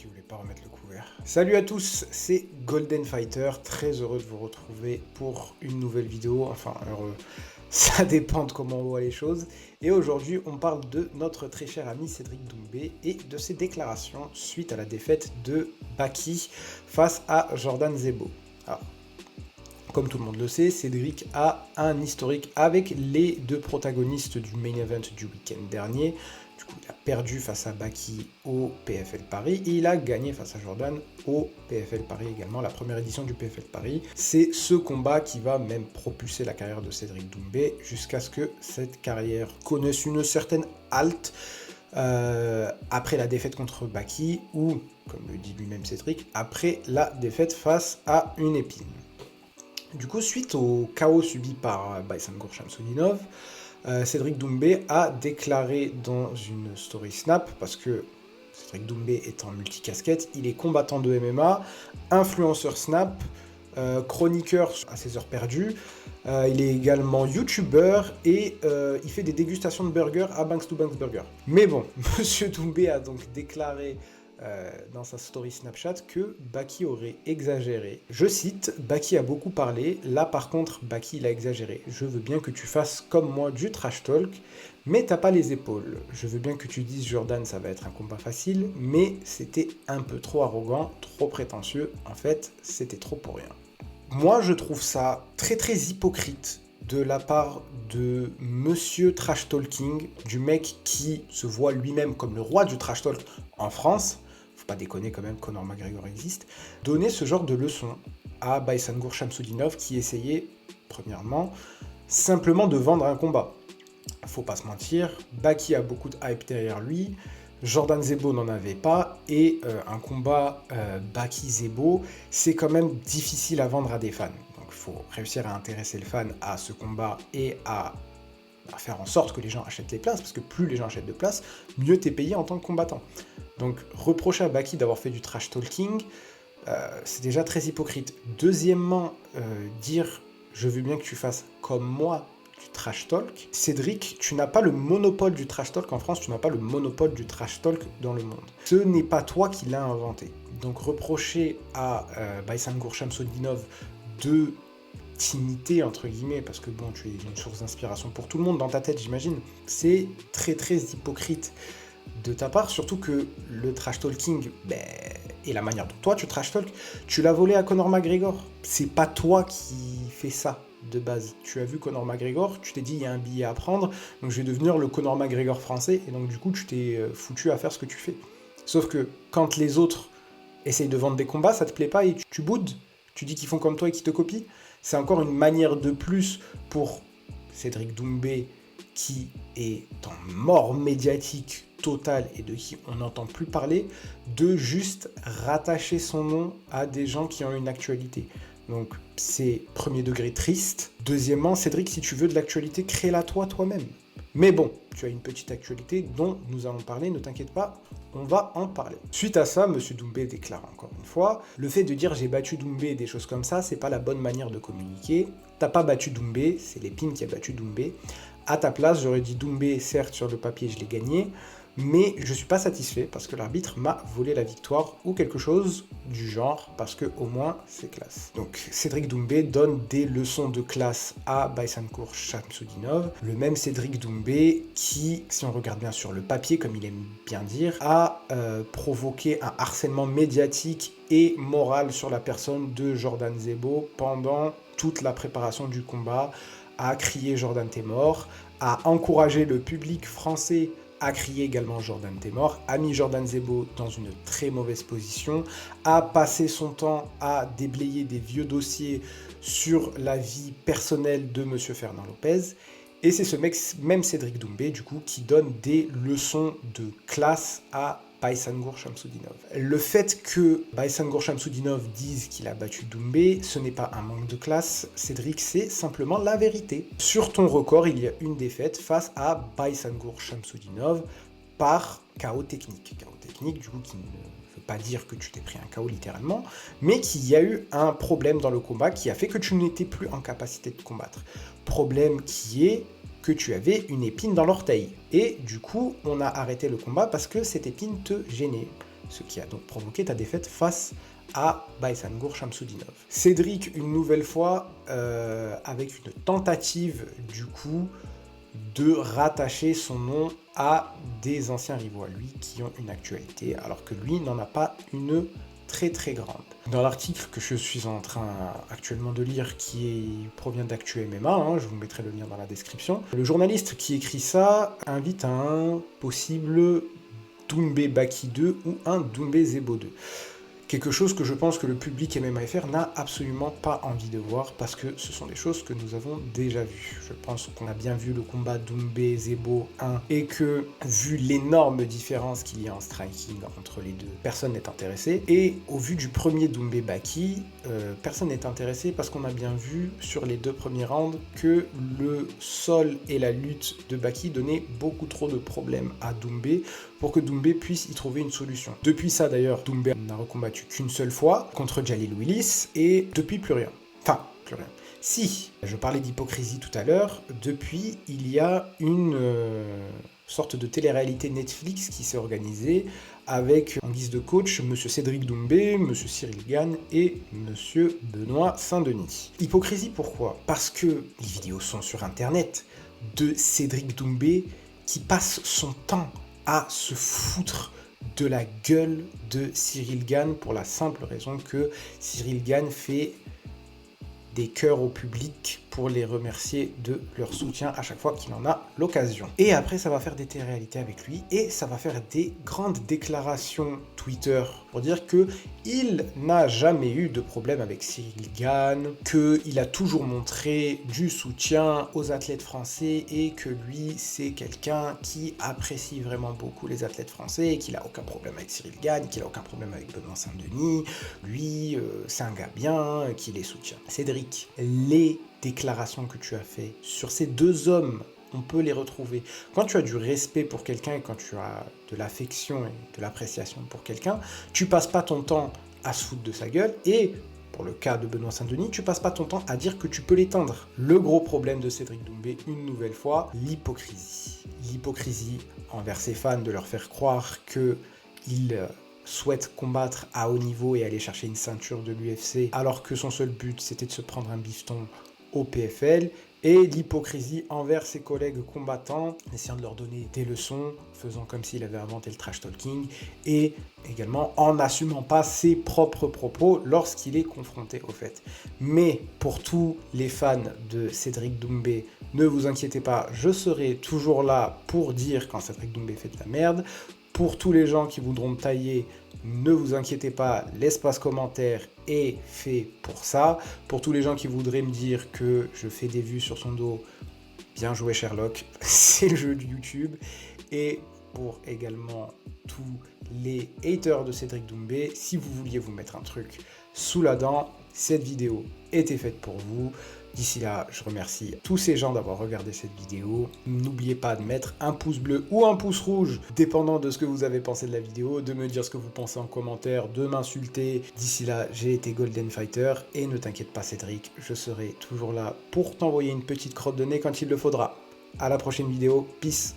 qui voulait pas remettre le couvert. Salut à tous, c'est Golden Fighter, très heureux de vous retrouver pour une nouvelle vidéo, enfin heureux, ça dépend de comment on voit les choses. Et aujourd'hui, on parle de notre très cher ami Cédric Doumbé et de ses déclarations suite à la défaite de Baki face à Jordan Zebo. Alors, comme tout le monde le sait, Cédric a un historique avec les deux protagonistes du main event du week-end dernier. Du coup, il a perdu face à Baki au PFL Paris et il a gagné face à Jordan au PFL Paris également, la première édition du PFL Paris. C'est ce combat qui va même propulser la carrière de Cédric Doumbé jusqu'à ce que cette carrière connaisse une certaine halte après la défaite contre Baki ou, comme le dit lui-même Cédric, après la défaite face à une épine. Du coup, suite au chaos subi par Baysangour Shamsudinov, Cédric Doumbé a déclaré dans une story Snap, parce que Cédric Doumbé est en multicasquette, il est combattant de MMA, influenceur Snap, chroniqueur à ses heures perdues, il est également youtubeur et il fait des dégustations de burgers à Banks to Banks Burger. Mais bon, Monsieur Doumbé a donc déclaré dans sa story Snapchat que Baki aurait exagéré. Je cite, Baki a beaucoup parlé, là par contre Baki il a exagéré. Je veux bien que tu fasses comme moi du trash talk, mais t'as pas les épaules. Je veux bien que tu dises Jordan ça va être un combat facile, mais c'était un peu trop arrogant, trop prétentieux, en fait c'était trop pour rien. Moi je trouve ça très très hypocrite de la part de Monsieur Trash Talking, du mec qui se voit lui-même comme le roi du trash talk en France, faut pas déconner quand même, Conor McGregor existe, donner ce genre de leçon à Baysangour Shamsudinov qui essayait, premièrement, simplement de vendre un combat. Faut pas se mentir, Baki a beaucoup de hype derrière lui, Jordan Zebo n'en avait pas, et un combat Baki-Zebo, c'est quand même difficile à vendre à des fans. Donc il faut réussir à intéresser le fan à ce combat et à faire en sorte que les gens achètent les places, parce que plus les gens achètent de places, mieux t'es payé en tant que combattant. Donc reprocher à Baki d'avoir fait du trash talking, c'est déjà très hypocrite. Deuxièmement, dire je veux bien que tu fasses comme moi du trash talk. Cédric, tu n'as pas le monopole du trash talk en France, tu n'as pas le monopole du trash talk dans le monde. Ce n'est pas toi qui l'as inventé. Donc reprocher à Baysangour Shamsudinov de t'imiter entre guillemets, parce que bon, tu es une source d'inspiration pour tout le monde dans ta tête, j'imagine, c'est très très hypocrite de ta part, surtout que le trash talking, et la manière dont toi tu trash talk, tu l'as volé à Conor McGregor. C'est pas toi qui fais ça de base. Tu as vu Conor McGregor, tu t'es dit il y a un billet à prendre, donc je vais devenir le Conor McGregor français, et donc du coup tu t'es foutu à faire ce que tu fais. Sauf que quand les autres essayent de vendre des combats, ça te plaît pas et tu boudes, tu dis qu'ils font comme toi et qu'ils te copient. C'est encore une manière de plus pour Cédric Doumbé, qui est en mort médiatique totale et de qui on n'entend plus parler, de juste rattacher son nom à des gens qui ont une actualité. Donc c'est premier degré triste. Deuxièmement, Cédric, si tu veux de l'actualité, crée-la toi-même. Mais bon, tu as une petite actualité dont nous allons parler, ne t'inquiète pas, on va en parler. Suite à ça, Monsieur Doumbé déclare encore une fois, le fait de dire j'ai battu Doumbé et des choses comme ça, c'est pas la bonne manière de communiquer. T'as pas battu Doumbé, c'est l'épine qui a battu Doumbé. À ta place, j'aurais dit Doumbé, certes sur le papier je l'ai gagné, mais je suis pas satisfait parce que l'arbitre m'a volé la victoire ou quelque chose du genre, parce que au moins c'est classe. Donc Cédric Doumbé donne des leçons de classe à Baysangour Shamsudinov, le même Cédric Doumbé qui, si on regarde bien sur le papier, comme il aime bien dire, a provoqué un harcèlement médiatique et moral sur la personne de Jordan Zebo pendant toute la préparation du combat, a crié Jordan t'es mort, a encouragé le public français a crié également Jordan t'es mort, a mis Jordan Zebo dans une très mauvaise position, a passé son temps à déblayer des vieux dossiers sur la vie personnelle de Monsieur Fernand Lopez. Et c'est ce mec, même Cédric Doumbé, du coup, qui donne des leçons de classe à Baysangour Shamsudinov. Le fait que Baysangour Shamsudinov dise qu'il a battu Doumbé, ce n'est pas un manque de classe, Cédric, c'est simplement la vérité. Sur ton record, il y a une défaite face à Baysangour Shamsudinov par KO technique. KO technique, du coup, qui ne veut pas dire que tu t'es pris un KO littéralement, mais qu'il y a eu un problème dans le combat qui a fait que tu n'étais plus en capacité de combattre. Problème qui est que tu avais une épine dans l'orteil. Et du coup, on a arrêté le combat parce que cette épine te gênait. ce qui a donc provoqué ta défaite face à Baysangour Shamsudinov. Cédric, une nouvelle fois, avec une tentative du coup de rattacher son nom à des anciens rivaux à lui qui ont une actualité, alors que lui n'en a pas une très très grande. Dans l'article que je suis en train actuellement de lire, provient d'Actu MMA, je vous mettrai le lien dans la description, le journaliste qui écrit ça invite à un possible Doumbé Baki 2 ou un Doumbé Zebo 2. Quelque chose que je pense que le public MMAFR n'a absolument pas envie de voir parce que ce sont des choses que nous avons déjà vues. Je pense qu'on a bien vu le combat Doumbé-Zebo 1 et que, vu l'énorme différence qu'il y a en striking entre les deux, personne n'est intéressé. Et au vu du premier Doumbé-Baki, personne n'est intéressé parce qu'on a bien vu sur les 2 premiers rounds que le sol et la lutte de Baki donnaient beaucoup trop de problèmes à Doumbé pour que Doumbé puisse y trouver une solution. Depuis ça d'ailleurs, Doumbé n'a recombattu qu'une seule fois contre Jalil Willis et depuis plus rien. Enfin, plus rien. Si, je parlais d'hypocrisie tout à l'heure, depuis il y a une sorte de télé-réalité Netflix qui s'est organisée avec en guise de coach Monsieur Cédric Doumbé, Monsieur Cyril Gane et Monsieur Benoît Saint-Denis. Hypocrisie pourquoi? Parce que les vidéos sont sur internet de Cédric Doumbé qui passe son temps à se foutre de la gueule de Cyril Gane pour la simple raison que Cyril Gane fait des cœurs au public pour les remercier de leur soutien à chaque fois qu'il en a l'occasion. Et après, ça va faire des téléréalités avec lui et ça va faire des grandes déclarations Twitter pour dire que il n'a jamais eu de problème avec Cyril Gane, qu'il a toujours montré du soutien aux athlètes français et que lui, c'est quelqu'un qui apprécie vraiment beaucoup les athlètes français et qu'il n'a aucun problème avec Cyril Gane, qu'il n'a aucun problème avec Benoît Saint-Denis. Lui, c'est un gars bien, qui les soutient. Cédric, les déclarations que tu as fait sur ces 2 hommes, on peut les retrouver. Quand tu as du respect pour quelqu'un et quand tu as de l'affection et de l'appréciation pour quelqu'un, tu passes pas ton temps à se foutre de sa gueule et, pour le cas de Benoît Saint-Denis, tu passes pas ton temps à dire que tu peux l'éteindre. Le gros problème de Cédric Doumbé, une nouvelle fois, l'hypocrisie. L'hypocrisie envers ses fans de leur faire croire qu'il souhaite combattre à haut niveau et aller chercher une ceinture de l'UFC alors que son seul but c'était de se prendre un bifton au PFL, et l'hypocrisie envers ses collègues combattants, essayant de leur donner des leçons, faisant comme s'il avait inventé le trash talking, et également en n'assumant pas ses propres propos lorsqu'il est confronté au fait. Mais pour tous les fans de Cédric Doumbé, ne vous inquiétez pas, je serai toujours là pour dire quand Cédric Doumbé fait de la merde. Pour tous les gens qui voudront me tailler, ne vous inquiétez pas, l'espace commentaire est fait pour ça. Pour tous les gens qui voudraient me dire que je fais des vues sur son dos, bien joué Sherlock, c'est le jeu de YouTube. Et pour également tous les haters de Cédric Doumbé, si vous vouliez vous mettre un truc sous la dent, cette vidéo était faite pour vous. D'ici là, je remercie tous ces gens d'avoir regardé cette vidéo. N'oubliez pas de mettre un pouce bleu ou un pouce rouge, dépendant de ce que vous avez pensé de la vidéo, de me dire ce que vous pensez en commentaire, de m'insulter. D'ici là, j'ai été Golden Fighter et ne t'inquiète pas Cédric, je serai toujours là pour t'envoyer une petite crotte de nez quand il le faudra. À la prochaine vidéo, peace.